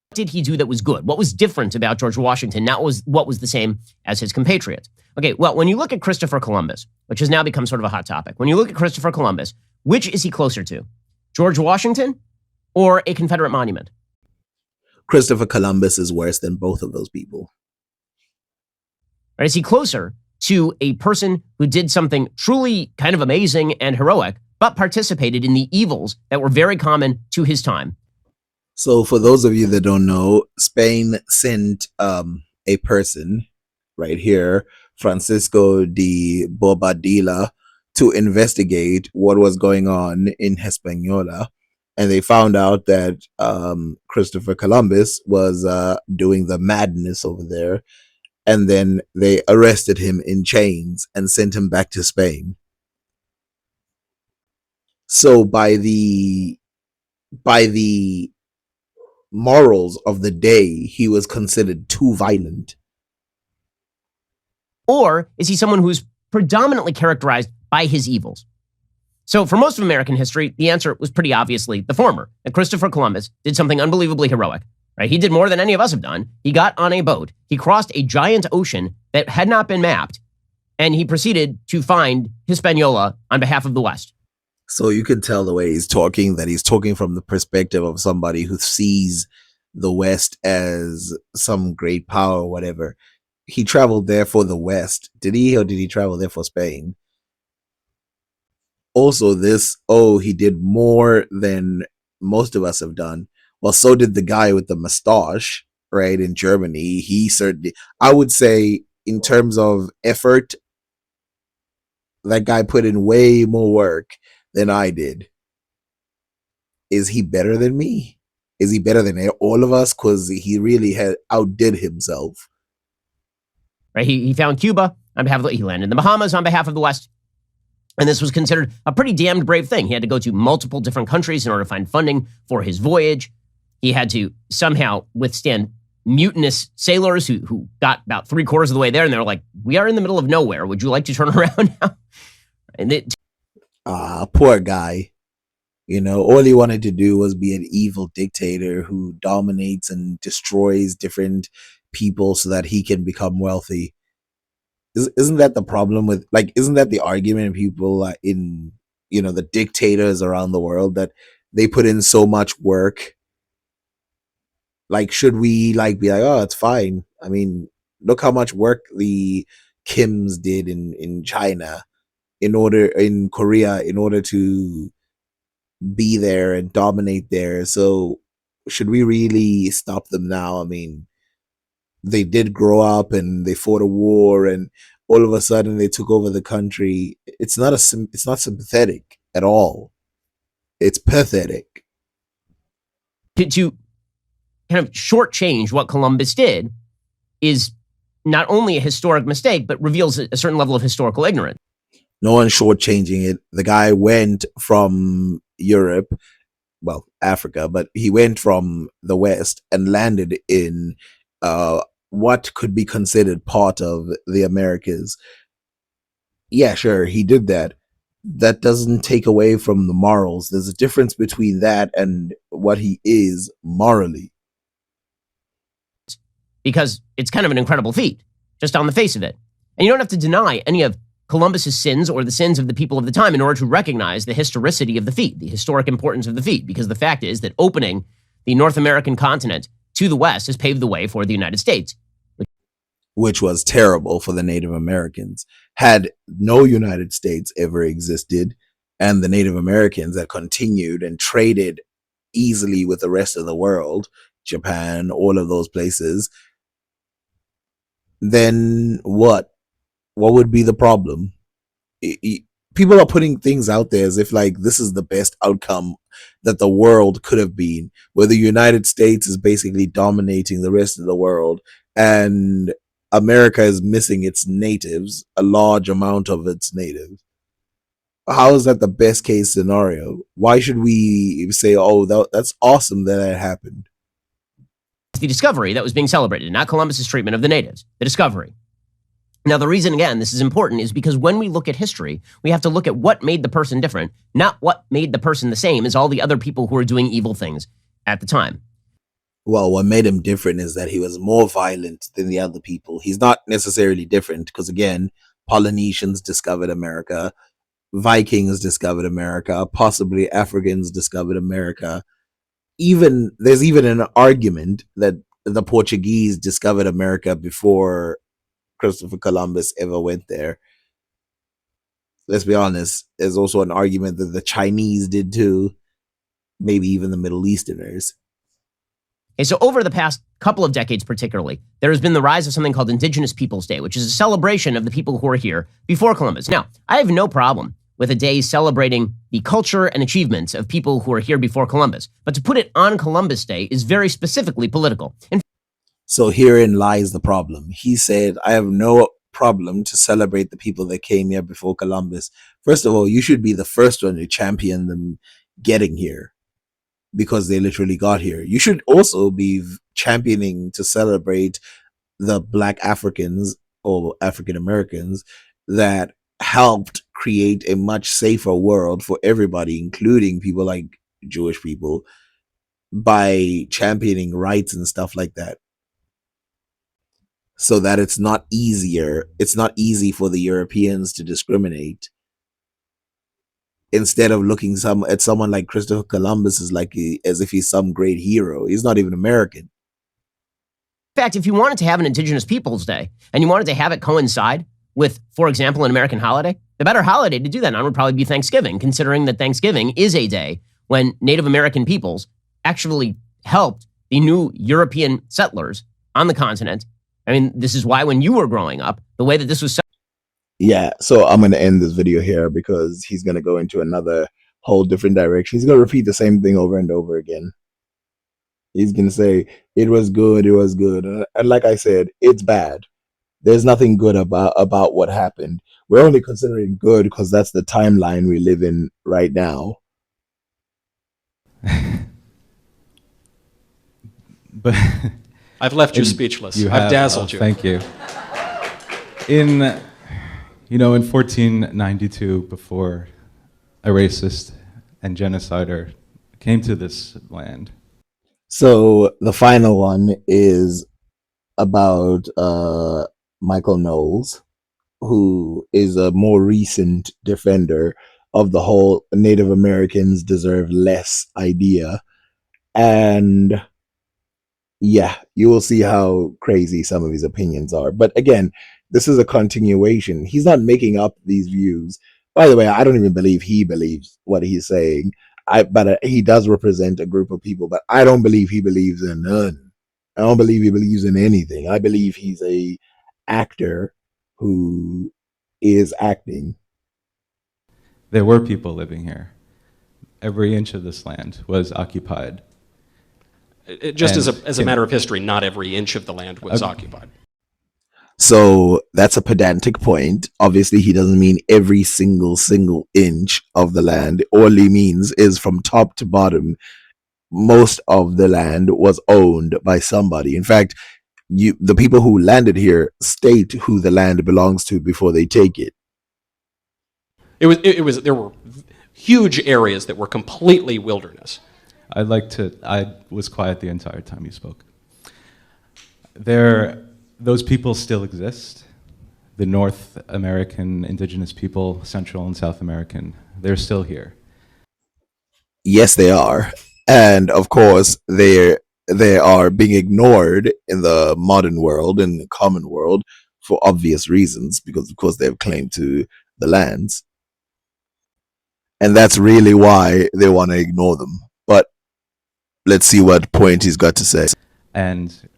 What did he do that was good? What was different about George Washington? What was the same as his compatriots? Okay, well, when you look at Christopher Columbus, which has now become sort of a hot topic, when you look at Christopher Columbus, which is he closer to? George Washington or a Confederate monument? Christopher Columbus is worse than both of those people. Right? Is he closer to a person who did something truly kind of amazing and heroic, but participated in the evils that were very common to his time? So for those of you that don't know, Spain sent a person right here, Francisco de Bobadilla, to investigate what was going on in Hispaniola. And they found out that Christopher Columbus was doing the madness over there. And then they arrested him in chains and sent him back to Spain. So by the morals of the day, he was considered too violent. Or is he someone who's predominantly characterized by his evils? So for most of American history, the answer was pretty obviously the former, that Christopher Columbus did something unbelievably heroic. Right? He did more than any of us have done. He got on a boat. He crossed a giant ocean that had not been mapped, and he proceeded to find Hispaniola on behalf of the West. So you can tell the way he's talking that he's talking from the perspective of somebody who sees the West as some great power or whatever. He traveled there for the West. Did he, or did he travel there for Spain? Also, he did more than most of us have done. Well, so did the guy with the mustache, right, in Germany. He certainly, I would say, in terms of effort, that guy put in way more work than I did. Is he better than me? Is he better than all of us? Because he really outdid himself. Right? He found Cuba on behalf of he landed in the Bahamas on behalf of the West. And this was considered a pretty damned brave thing. He had to go to multiple different countries in order to find funding for his voyage. He had to somehow withstand mutinous sailors who got about 3/4 of the way there, and they were like, we are in the middle of nowhere. Would you like to turn around now? And poor guy. You know, all he wanted to do was be an evil dictator who dominates and destroys different people so that he can become wealthy. Isn't that the problem with, like, isn't that the argument of people in, you know, the dictators around the world, that they put in so much work? Like, should we be like, oh, it's fine? I mean, look how much work the Kims did in China, in Korea, in order to be there and dominate there. So should we really stop them now? I mean, they did grow up and they fought a war, and all of a sudden they took over the country. It's not sympathetic at all. It's pathetic. To kind of shortchange what Columbus did is not only a historic mistake, but reveals a certain level of historical ignorance. No one's shortchanging it. The guy went from Europe, well, Africa, but he went from the West and landed in what could be considered part of the Americas. Yeah, sure, he did that. That doesn't take away from the morals. There's a difference between that and what he is morally. Because it's kind of an incredible feat, just on the face of it. And you don't have to deny any of Columbus's sins or the sins of the people of the time in order to recognize the historicity of the feat, the historic importance of the feat, because the fact is that opening the North American continent to the West has paved the way for the United States. which was terrible for the Native Americans. Had no United States ever existed, and the Native Americans had continued and traded easily with the rest of the world, Japan, all of those places, then what? What would be the problem? People are putting things out there as if like this is the best outcome that the world could have been, where the United States is basically dominating the rest of the world and America is missing its natives, a large amount of its natives. How is that the best case scenario? Why should we say, oh, that's awesome that that happened? The discovery that was being celebrated, not Columbus's treatment of the natives, the discovery. Now, the reason, again, this is important is because when we look at history, we have to look at what made the person different, not what made the person the same as all the other people who were doing evil things at the time. Well, what made him different is that he was more violent than the other people. He's not necessarily different because, again, Polynesians discovered America, Vikings discovered America, possibly Africans discovered America. There's even an argument that the Portuguese discovered America before Christopher Columbus ever went there. Let's be honest, there's also an argument that the Chinese did too, maybe even the Middle Easterners. Okay, so over the past couple of decades particularly, there has been the rise of something called Indigenous Peoples Day, which is a celebration of the people who were here before Columbus. Now, I have no problem with a day celebrating the culture and achievements of people who are here before Columbus. But to put it on Columbus Day is very specifically political. So herein lies the problem. He said, I have no problem to celebrate the people that came here before Columbus. First of all, you should be the first one to champion them getting here because they literally got here. You should also be championing to celebrate the Black Africans or African Americans that helped create a much safer world for everybody, including people like Jewish people, by championing rights and stuff like that. So that it's not easy for the Europeans to discriminate. Instead of looking at someone like Christopher Columbus as if he's some great hero. He's not even American. In fact, if you wanted to have an Indigenous Peoples Day and you wanted to have it coincide with, for example, an American holiday, the better holiday to do that on would probably be Thanksgiving, considering that Thanksgiving is a day when Native American peoples actually helped the new European settlers on the continent. I mean, this is why when you were growing up, the way that this was... Yeah, so I'm going to end this video here because he's going to go into another whole different direction. He's going to repeat the same thing over and over again. He's going to say, it was good. And like I said, it's bad. There's nothing good about what happened. We're only considering good because that's the timeline we live in right now. But I've left you speechless. I've dazzled you. Thank you. In 1492, before a racist and genocider came to this land. So the final one is about Michael Knowles, who is a more recent defender of the whole Native Americans deserve less idea. And yeah, you will see how crazy some of his opinions are. But again, this is a continuation. He's not making up these views. By the way, I don't even believe he believes what he's saying. But he does represent a group of people, but I don't believe he believes in none. I don't believe he believes in anything. I believe he's a actor who is acting. There were people living here. Every inch of this land was occupied. Just as a matter of history, not every inch of the land was occupied. So that's a pedantic point. Obviously, he doesn't mean every single inch of the land. All he means is from top to bottom, most of the land was owned by somebody. In fact, the people who landed here state who the land belongs to before they take it. There were huge areas that were completely wilderness. I was quiet the entire time you spoke. Those people still exist. The North American indigenous people, Central and South American, they're still here. Yes, they are. And of course, they're they are being ignored in the modern world, in the common world, for obvious reasons, because of course they have claim to the lands. And that's really why they want to ignore them. But let's see what point he's got to say. And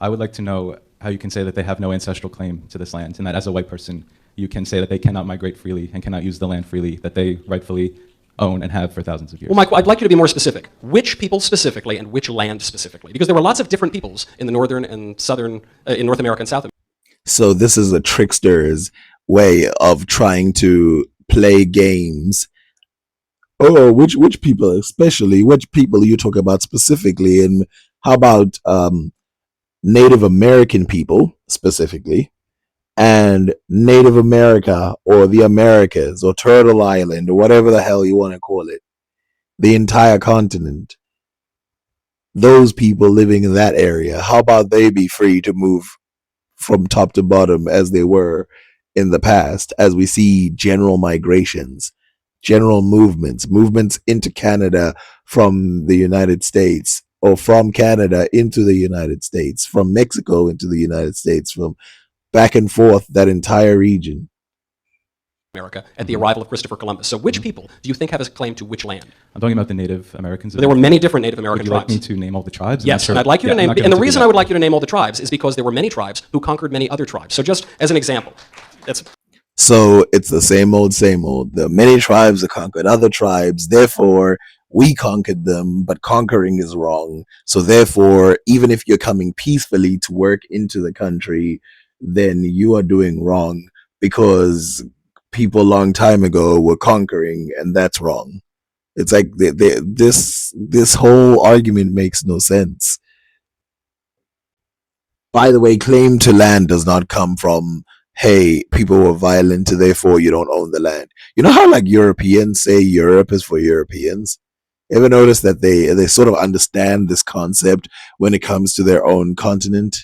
I would like to know how you can say that they have no ancestral claim to this land, and that as a white person, you can say that they cannot migrate freely and cannot use the land freely that they rightfully own and have for thousands of years. Well, Michael, I'd like you to be more specific. Which people specifically and which land specifically? Because there were lots of different peoples in the northern and southern, in North America and South America. So this is a trickster's way of trying to play games. Oh, which people, especially which people you talk about specifically, and how about Native American people specifically, and Native America, or the Americas, or Turtle Island, or whatever the hell you want to call it, the entire continent. Those people living in that area, how about they be free to move from top to bottom as they were in the past, as we see general migrations, general movements into Canada from the United States, or from Canada into the United States, from Mexico into the United States, from back and forth, that entire region. America at the arrival of Christopher Columbus. So which people do you think have a claim to which land? I'm talking about the Native Americans. There were many different Native American tribes. Would you tribes. like me to name all the tribes? Yes, and I'd like you to name, and the reason I would like you to name all the tribes is because there were many tribes who conquered many other tribes. So just as an example, So it's the same old, same old. The many tribes that conquered other tribes, therefore we conquered them, but conquering is wrong. So therefore, even if you're coming peacefully to work into the country, then you are doing wrong, because people a long time ago were conquering, and that's wrong. It's like this whole argument makes no sense. By the way, claim to land does not come from, hey, people were violent, therefore you don't own the land. You know how like Europeans say Europe is for Europeans? Ever notice that they sort of understand this concept when it comes to their own continent?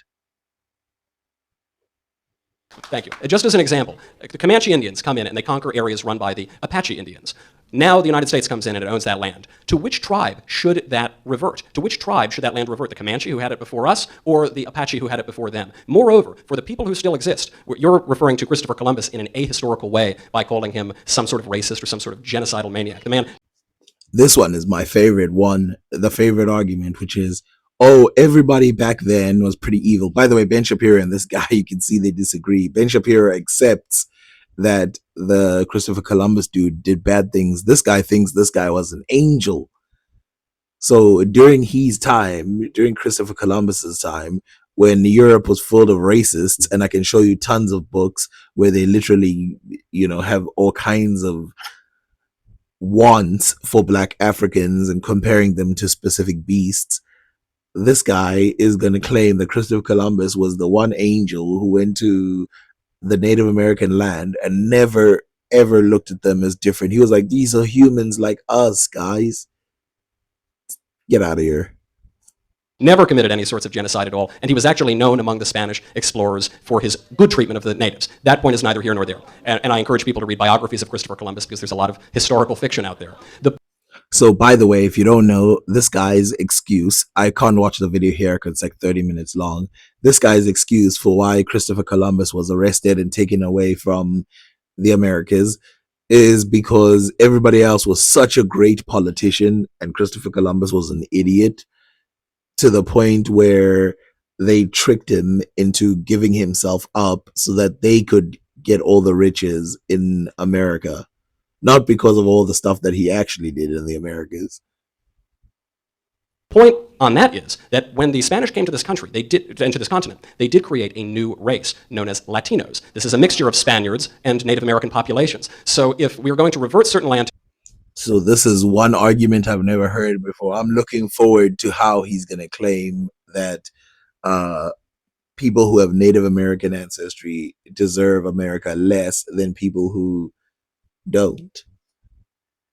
Thank you. Just as an example, the Comanche Indians come in and they conquer areas run by the Apache Indians. Now the United States comes in and it owns that land. To which tribe should that revert? To which tribe should that land revert? The Comanche who had it before us, or the Apache who had it before them? Moreover, for the people who still exist, you're referring to Christopher Columbus in an ahistorical way by calling him some sort of racist or some sort of genocidal maniac. The man. This one is my favorite one, the favorite argument, which is, oh, everybody back then was pretty evil. By the way, Ben Shapiro and this guy, you can see they disagree. Ben Shapiro accepts that the Christopher Columbus dude did bad things. This guy thinks this guy was an angel. So during his time, during Christopher Columbus's time, when Europe was full of racists, and I can show you tons of books where they literally, have all kinds of wants for Black Africans and comparing them to specific beasts, this guy is going to claim that Christopher Columbus was the one angel who went to the Native American land and never ever looked at them as different. He was like, these are humans like us, guys. Get out of here. Never committed any sorts of genocide at all, and he was actually known among the Spanish explorers for his good treatment of the natives. That point is neither here nor there, and I encourage people to read biographies of Christopher Columbus because there's a lot of historical fiction out there. So, by the way, if you don't know, this guy's excuse, I can't watch the video here because it's like 30 minutes long. This guy's excuse for why Christopher Columbus was arrested and taken away from the Americas is because everybody else was such a great politician and Christopher Columbus was an idiot, to the point where they tricked him into giving himself up so that they could get all the riches in America. Not because of all the stuff that he actually did in the Americas. Point on that is that when the Spanish came to this country, into this continent, they did create a new race known as Latinos. This is a mixture of Spaniards and Native American populations. So if we are going to revert certain land. So this is one argument I've never heard before. I'm looking forward to how he's going to claim that people who have Native American ancestry deserve America less than people who don't.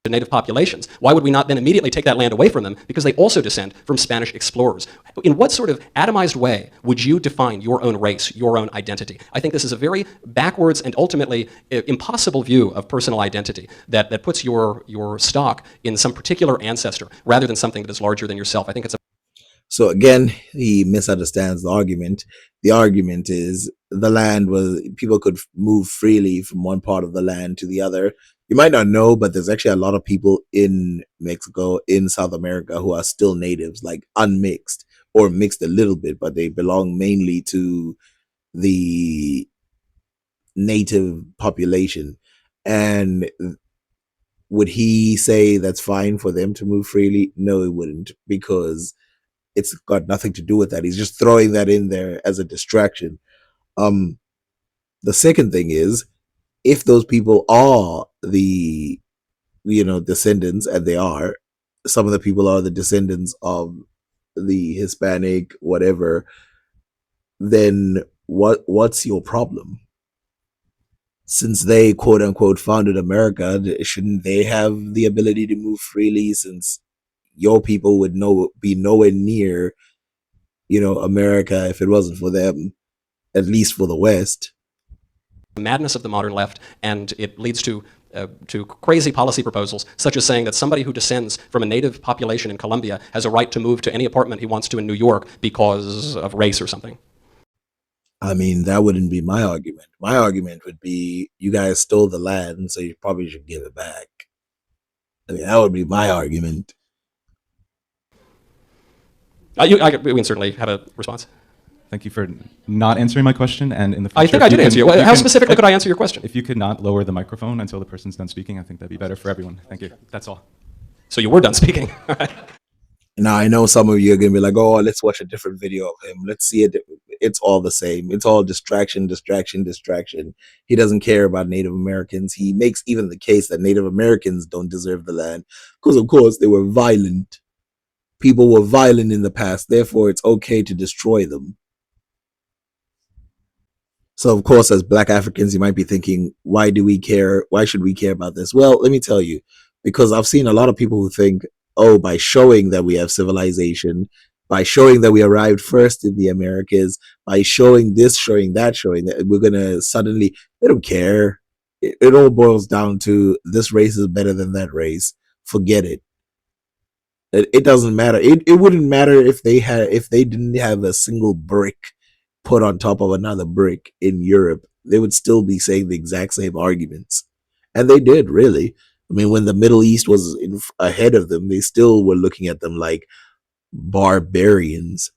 To native populations. Why would we not then immediately take that land away from them because they also descend from Spanish explorers? In what sort of atomized way would you define your own race, your own identity? I think this is a very backwards and ultimately impossible view of personal identity that puts your stock in some particular ancestor rather than something that is larger than yourself. I think it's a So again, he misunderstands the argument. The argument is the land was people could move freely from one part of the land to the other. You might not know, but there's actually a lot of people in Mexico, in South America, who are still natives, like unmixed or mixed a little bit, but they belong mainly to the native population. And would he say that's fine for them to move freely? No, it wouldn't, because it's got nothing to do with that. He's just throwing that in there as a distraction. The second thing is, if those people are the descendants, and they are, some of the people are the descendants of the Hispanic whatever, then what's your problem? Since they quote unquote founded America, shouldn't they have the ability to move freely, since your people would be nowhere near America if it wasn't for them, at least for the West? Madness of the modern left, and it leads to crazy policy proposals, such as saying that somebody who descends from a native population in Colombia has a right to move to any apartment he wants to in New York because of race or something. I mean, that wouldn't be my argument. My argument would be, you guys stole the land, so you probably should give it back. I mean, that would be my argument. We can certainly have a response. Thank you for not answering my question. And in the future, I think I did answer you. How specifically could I answer your question? If you could not lower the microphone until the person's done speaking, I think that'd be better for everyone. Thank you. That's all. So you were done speaking. All right. Now, I know some of you are going to be like, oh, let's watch a different video of him. Let's see it. It's all the same. It's all distraction, distraction, distraction. He doesn't care about Native Americans. He makes even the case that Native Americans don't deserve the land because, of course, they were violent. People were violent in the past. Therefore, it's okay to destroy them. So, of course, as Black Africans, you might be thinking, why do we care? Why should we care about this? Well, let me tell you, because I've seen a lot of people who think, oh, by showing that we have civilization, by showing that we arrived first in the Americas, by showing this, showing that, showing that, we're going to suddenly, they don't care. It all boils down to this race is better than that race. Forget it. It doesn't matter. It wouldn't matter if they didn't have a single brick put on top of another brick in Europe. They would still be saying the exact same arguments. And they did, really. I mean, when the Middle East was ahead of them, they still were looking at them like barbarians.